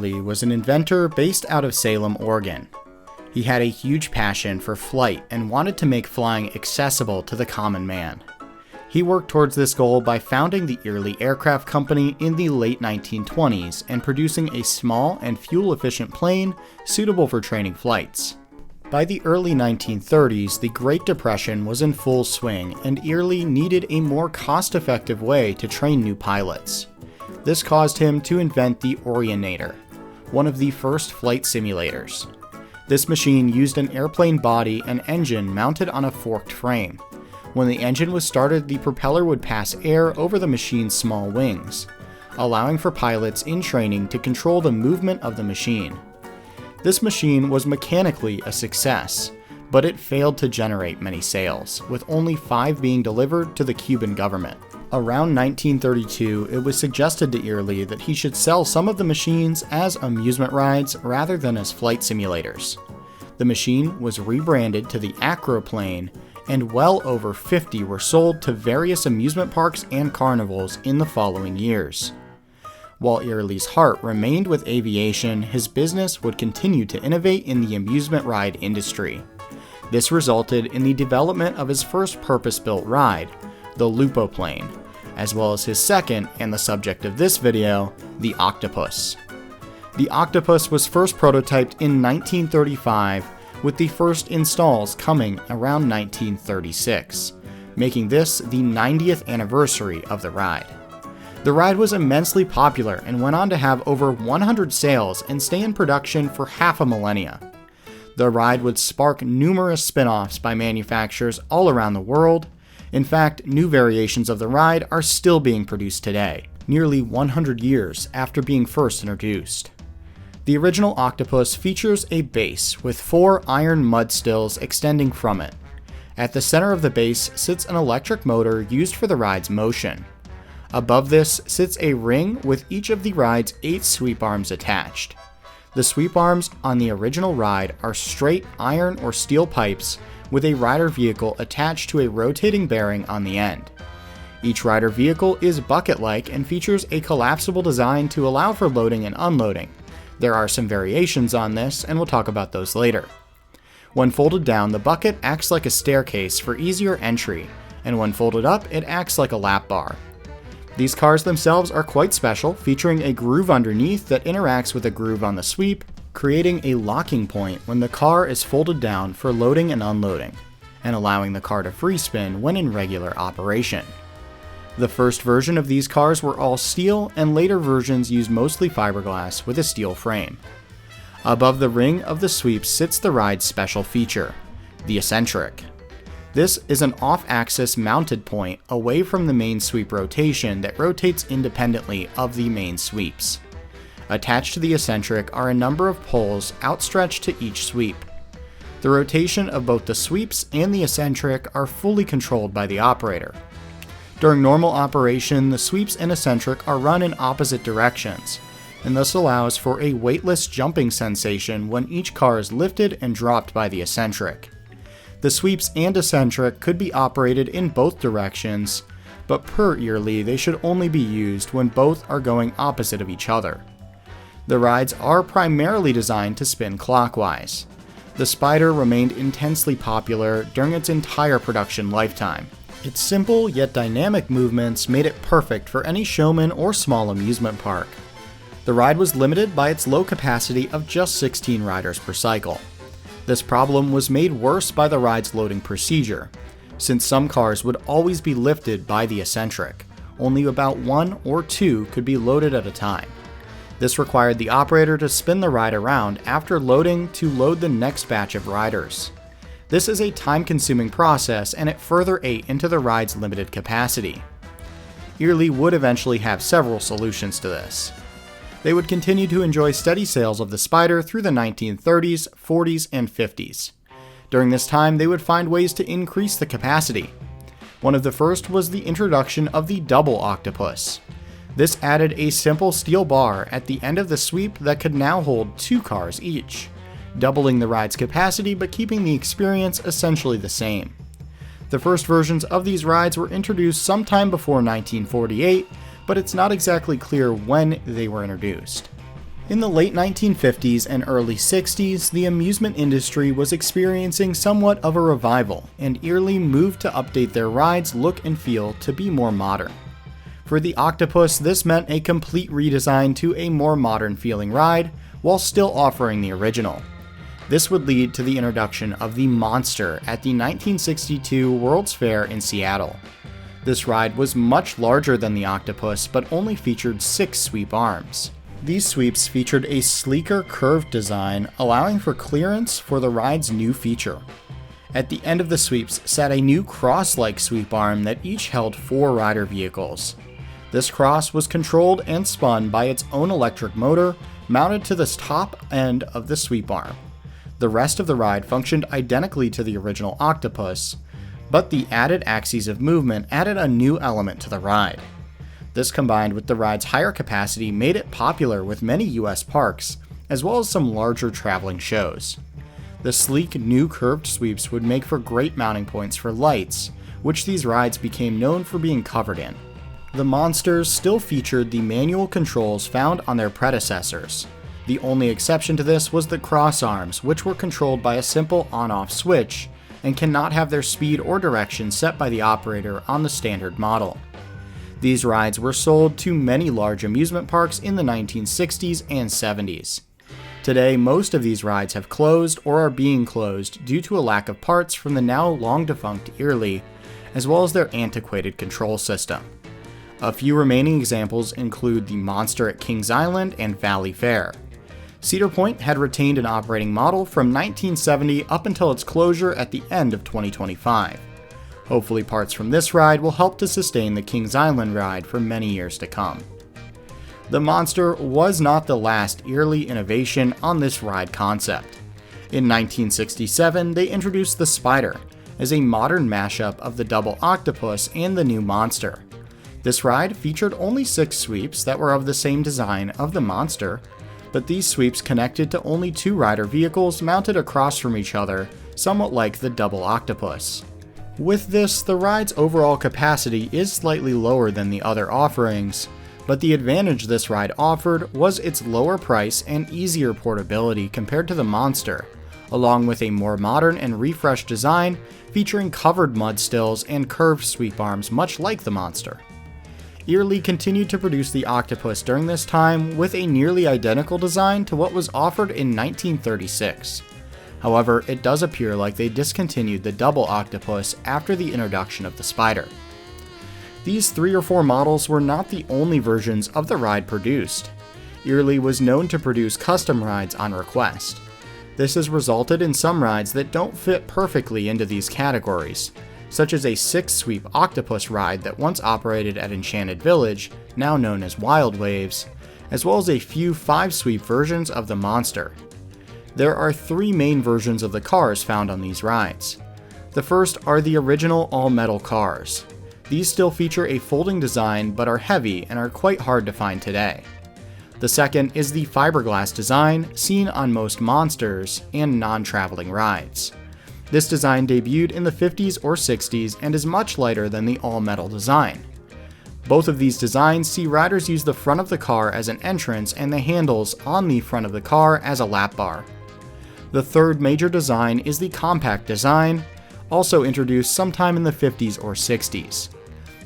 Eyerly was an inventor based out of Salem, Oregon. He had a huge passion for flight and wanted to make flying accessible to the common man. He worked towards this goal by founding the Eyerly Aircraft Company in the late 1920s and producing a small and fuel-efficient plane suitable for training flights. By the early 1930s, the Great Depression was in full swing, and Eyerly needed a more cost-effective way to train new pilots. This caused him to invent the Orionator, one of the first flight simulators. This machine used an airplane body and engine mounted on a forked frame. When the engine was started, the propeller would pass air over the machine's small wings, allowing for pilots in training to control the movement of the machine. This machine was mechanically a success, but it failed to generate many sales, with only 5 being delivered to the Cuban government. Around 1932, it was suggested to Eyerly that he should sell some of the machines as amusement rides rather than as flight simulators. The machine was rebranded to the Acroplane, and well over 50 were sold to various amusement parks and carnivals in the following years. While Eyerly's heart remained with aviation, his business would continue to innovate in the amusement ride industry. This resulted in the development of his first purpose-built ride, the Lupoplane, as well as his second, and the subject of this video, the Octopus. The Octopus was first prototyped in 1935, with the first installs coming around 1936, making this the 90th anniversary of the ride. The ride was immensely popular and went on to have over 100 sales and stay in production for half a millennia. The ride would spark numerous spin-offs by manufacturers all around the world. In fact, new variations of the ride are still being produced today, nearly 100 years after being first introduced. The original Octopus features a base with 4 iron mud stills extending from it. At the center of the base sits an electric motor used for the ride's motion. Above this sits a ring with each of the ride's 8 sweep arms attached. The sweep arms on the original ride are straight iron or steel pipes with a rider vehicle attached to a rotating bearing on the end. Each rider vehicle is bucket-like and features a collapsible design to allow for loading and unloading. There are some variations on this, and we'll talk about those later. When folded down, the bucket acts like a staircase for easier entry, and when folded up, it acts like a lap bar. These cars themselves are quite special, featuring a groove underneath that interacts with a groove on the sweep, creating a locking point when the car is folded down for loading and unloading, and allowing the car to free spin when in regular operation. The first version of these cars were all steel, and later versions used mostly fiberglass with a steel frame. Above the ring of the sweep sits the ride's special feature, the eccentric. This is an off-axis mounted point away from the main sweep rotation that rotates independently of the main sweeps. Attached to the eccentric are a number of poles outstretched to each sweep. The rotation of both the sweeps and the eccentric are fully controlled by the operator. During normal operation, the sweeps and eccentric are run in opposite directions, and this allows for a weightless jumping sensation when each car is lifted and dropped by the eccentric. The sweeps and eccentric could be operated in both directions, but per Eyerly they should only be used when both are going opposite of each other. The rides are primarily designed to spin clockwise. The Spider remained intensely popular during its entire production lifetime. Its simple yet dynamic movements made it perfect for any showman or small amusement park. The ride was limited by its low capacity of just 16 riders per cycle. This problem was made worse by the ride's loading procedure, since some cars would always be lifted by the eccentric. Only about 1 or 2 could be loaded at a time. This required the operator to spin the ride around after loading to load the next batch of riders. This is a time-consuming process, and it further ate into the ride's limited capacity. Eyerly would eventually have several solutions to this. They would continue to enjoy steady sales of the Spider through the 1930s, 40s, and 50s. During this time, they would find ways to increase the capacity. One of the first was the introduction of the double Octopus. This added a simple steel bar at the end of the sweep that could now hold 2 cars each, doubling the ride's capacity but keeping the experience essentially the same. The first versions of these rides were introduced sometime before 1948, but it's not exactly clear when they were introduced. In the late 1950s and early 60s, the amusement industry was experiencing somewhat of a revival, and Eyerly moved to update their rides' look and feel to be more modern. For the Octopus, this meant a complete redesign to a more modern-feeling ride, while still offering the original. This would lead to the introduction of the Monster at the 1962 World's Fair in Seattle. This ride was much larger than the Octopus, but only featured 6 sweep arms. These sweeps featured a sleeker curved design, allowing for clearance for the ride's new feature. At the end of the sweeps sat a new cross-like sweep arm that each held 4 rider vehicles. This cross was controlled and spun by its own electric motor mounted to the top end of the sweep arm. The rest of the ride functioned identically to the original Octopus, but the added axes of movement added a new element to the ride. This, combined with the ride's higher capacity, made it popular with many US parks, as well as some larger traveling shows. The sleek new curved sweeps would make for great mounting points for lights, which these rides became known for being covered in. The Monsters still featured the manual controls found on their predecessors. The only exception to this was the cross arms, which were controlled by a simple on-off switch, and cannot have their speed or direction set by the operator on the standard model. These rides were sold to many large amusement parks in the 1960s and 70s. Today, most of these rides have closed or are being closed due to a lack of parts from the now long-defunct Eyerly, as well as their antiquated control system. A few remaining examples include the Monster at Kings Island and Valley Fair. Cedar Point had retained an operating model from 1970 up until its closure at the end of 2025. Hopefully parts from this ride will help to sustain the Kings Island ride for many years to come. The Monster was not the last Eyerly innovation on this ride concept. In 1967, they introduced the Spider as a modern mashup of the double Octopus and the new Monster. This ride featured only 6 sweeps that were of the same design of the Monster, but these sweeps connected to only 2 rider vehicles mounted across from each other, somewhat like the double Octopus. With this, the ride's overall capacity is slightly lower than the other offerings, but the advantage this ride offered was its lower price and easier portability compared to the Monster, along with a more modern and refreshed design featuring covered mud stills and curved sweep arms much like the Monster. Eyerly continued to produce the Octopus during this time with a nearly identical design to what was offered in 1936. However, it does appear like they discontinued the double Octopus after the introduction of the Spider. These 3 or 4 models were not the only versions of the ride produced. Eyerly was known to produce custom rides on request. This has resulted in some rides that don't fit perfectly into these categories, such as a 6-sweep Octopus ride that once operated at Enchanted Village, now known as Wild Waves, as well as a few 5-sweep versions of the Monster. There are 3 main versions of the cars found on these rides. The first are the original all-metal cars. These still feature a folding design but are heavy and are quite hard to find today. The second is the fiberglass design seen on most Monsters and non-traveling rides. This design debuted in the 50s or 60s and is much lighter than the all-metal design. Both of these designs see riders use the front of the car as an entrance and the handles on the front of the car as a lap bar. The third major design is the compact design, also introduced sometime in the 50s or 60s.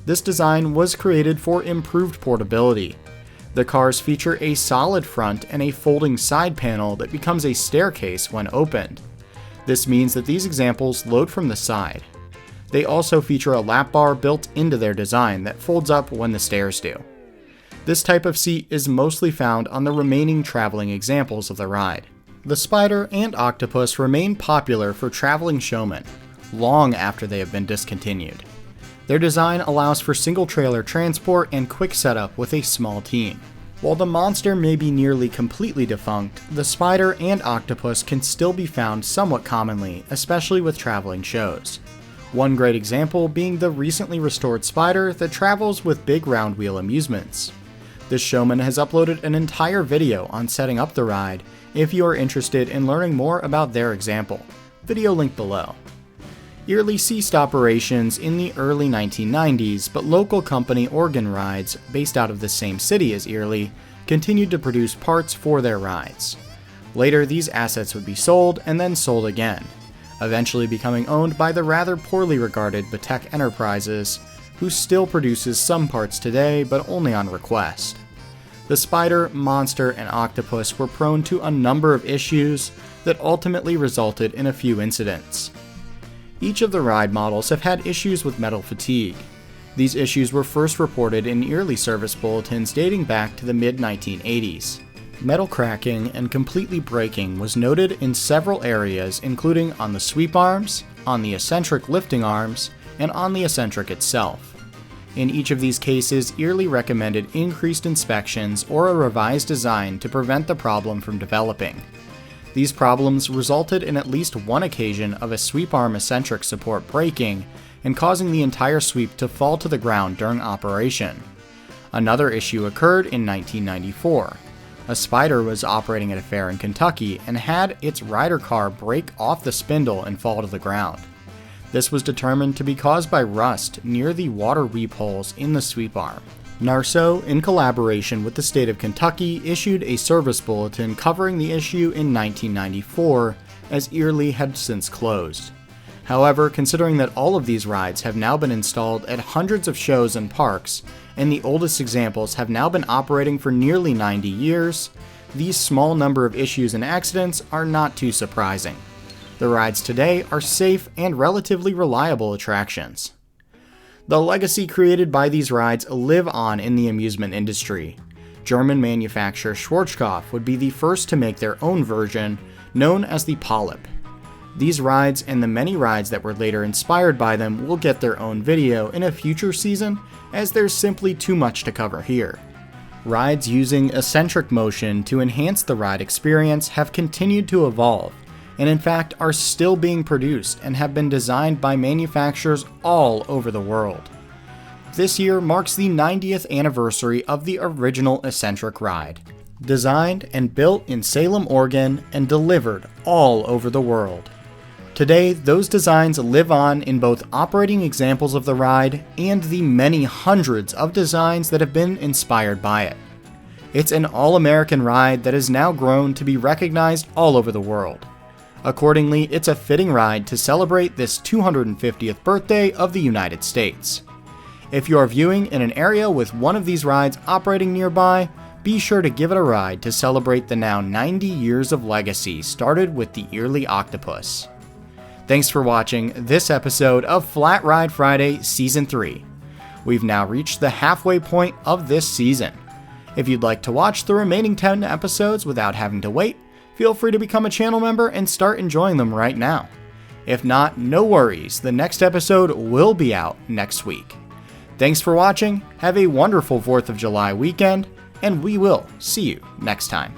This design was created for improved portability. The cars feature a solid front and a folding side panel that becomes a staircase when opened. This means that these examples load from the side. They also feature a lap bar built into their design that folds up when the stairs do. This type of seat is mostly found on the remaining traveling examples of the ride. The Spider and Octopus remain popular for traveling showmen, long after they have been discontinued. Their design allows for single trailer transport and quick setup with a small team. While the Monster may be nearly completely defunct, the Spider and Octopus can still be found somewhat commonly, especially with traveling shows. One great example being the recently restored Spider that travels with big round wheel amusements. This showman has uploaded an entire video on setting up the ride if you are interested in learning more about their example. Video link below. Eyerly ceased operations in the early 1990s, but local company Organ Rides, based out of the same city as Eyerly, continued to produce parts for their rides. Later, these assets would be sold and then sold again, eventually becoming owned by the rather poorly regarded Batek Enterprises, who still produces some parts today, but only on request. The Spider, Monster, and Octopus were prone to a number of issues that ultimately resulted in a few incidents. Each of the ride models have had issues with metal fatigue. These issues were first reported in Eyerly service bulletins dating back to the mid-1980s. Metal cracking and completely breaking was noted in several areas, including on the sweep arms, on the eccentric lifting arms, and on the eccentric itself. In each of these cases, Eyerly recommended increased inspections or a revised design to prevent the problem from developing. These problems resulted in at least one occasion of a sweep arm eccentric support breaking and causing the entire sweep to fall to the ground during operation. Another issue occurred in 1994. A Spider was operating at a fair in Kentucky and had its rider car break off the spindle and fall to the ground. This was determined to be caused by rust near the water weep holes in the sweep arm. NARSO, in collaboration with the state of Kentucky, issued a service bulletin covering the issue in 1994, as Eyerly had since closed. However, considering that all of these rides have now been installed at hundreds of shows and parks, and the oldest examples have now been operating for nearly 90 years, these small number of issues and accidents are not too surprising. The rides today are safe and relatively reliable attractions. The legacy created by these rides live on in the amusement industry. German manufacturer Schwarzkopf would be the first to make their own version, known as the Polyp. These rides and the many rides that were later inspired by them will get their own video in a future season, as there's simply too much to cover here. Rides using eccentric motion to enhance the ride experience have continued to evolve, and in fact are still being produced and have been designed by manufacturers all over the world. This year marks the 90th anniversary of the original eccentric ride, designed and built in Salem, Oregon, and delivered all over the world. Today, those designs live on in both operating examples of the ride and the many hundreds of designs that have been inspired by it. It's an all-American ride that has now grown to be recognized all over the world. Accordingly, it's a fitting ride to celebrate this 250th birthday of the United States. If you are viewing in an area with one of these rides operating nearby, be sure to give it a ride to celebrate the now 90 years of legacy started with the Eyerly Octopus. Thanks for watching this episode of Flat Ride Friday Season 3. We've now reached the halfway point of this season. If you'd like to watch the remaining 10 episodes without having to wait, feel free to become a channel member and start enjoying them right now. If not, no worries, the next episode will be out next week. Thanks for watching, have a wonderful 4th of July weekend, and we will see you next time.